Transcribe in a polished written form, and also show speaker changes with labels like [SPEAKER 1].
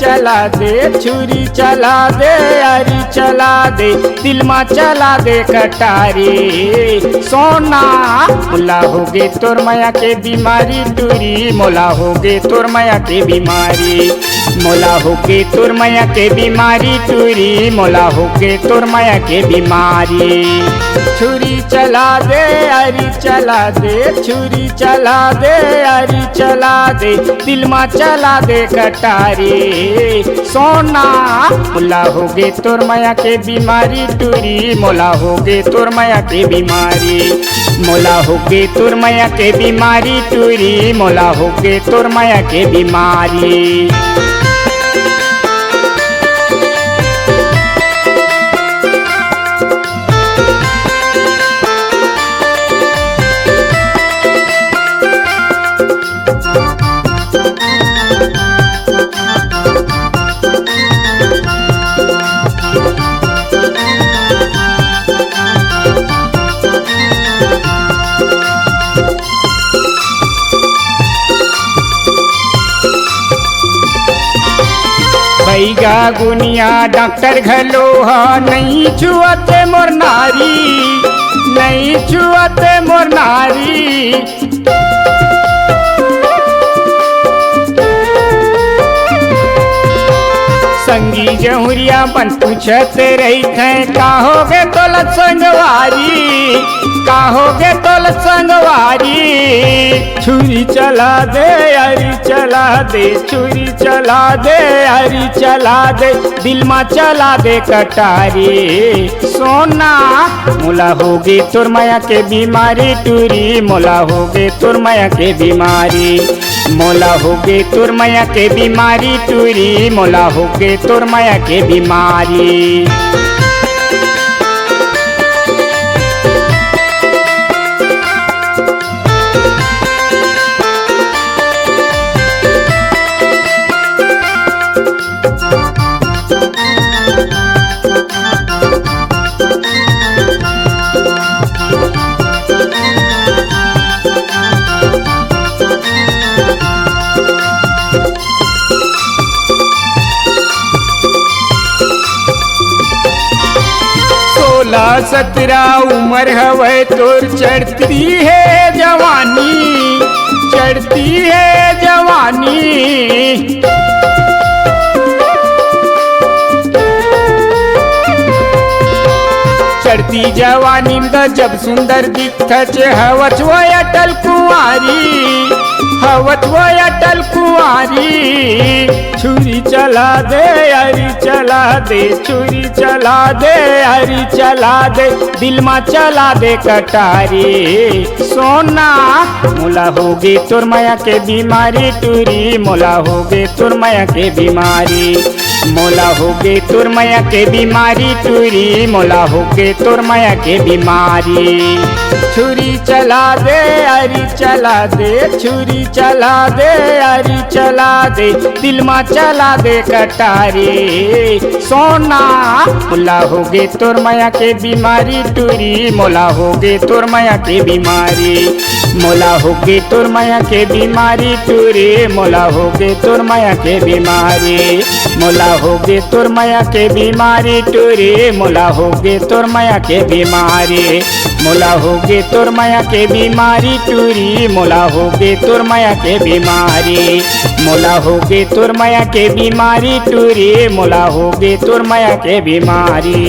[SPEAKER 1] चला दे, छुरी चला दे, अरी चला दे, दिल में चला दे कटारी। सोना मोला होगे तोर माया के बीमारी टूरी, मोला होगे तोर माया के बीमारी, मोला होगे तोर माया के बीमारी टूरी, मोला होगे तोर माया के बीमारी। छुरी चला दे, अरी चला दे, छुरी चला दे, अरी चला दे, दिल में चला दे कटारी। सोना मोला होगे तोर माया के बीमारी टूरी, मोला होगे तोर माया के बीमारी, मोला होगे तोर माया के बीमारी टूरी, मोला होगे तोर माया के बीमारी। बैगा गुनिया डॉक्टर घलो हा नहीं छुअते मोर नारी, नहीं छुअते मोर नारी। संगी जहुरिया बन पूछते रही थे काहोगे तोलत संगवारी, काहोगे तोलत संगवारी। छुरी चला दे, अरी चला दे, छुरी चला दे, अरी चला दे, दिल में चला दे कटारी। सोना मोला होगे तोर माया के बीमारी टूरी, मोला होगे तोर माया के बीमारी, मोला होगे तोर माया के बीमारी टूरी, मोला होगे तोर माया के बीमारी। सोलह 17 उम्र हवे तोर चढ़ती है जवानी, चढ़ती है जवानी। चढ़ती जवानी में जब सुंदर दिखत हवत वो अटल कुंवारी, हवत वो अटल कुंवारी। छुरी चला दे, अरी चला दे, छुरी चला दे, अरी चला दे, दिल में चला दे कटारी। सोना मोला होगे तोर माया के बीमारी टूरी, मोला होगे तोर माया के बीमारी, मोला होगे तोर माया के बीमारी टूरी, मोला होगे तोर माया के बीमारी। छुरी चला दे, अरी चला दे, छुरी चला दे, अरी चला दे, दिल में चला दे कटारी। सोना मोला होगे तोर माया के बीमारी टूरी, मोला होगे तोर माया के बीमारी, मोला होगे तोर माया के बीमारी टूरी, मोला होगे तोर माया के बीमारी, मोला होगे तोर माया के बीमारी टूरी, मोला होगे तोर माया के बीमारी, मोला होगे तोर माया के बीमारी टूरी, मोला होगे तोर माया के बीमारी, मोला होगे तोर माया के बीमारी टूरी, मोला होगे तोर माया के बीमारी।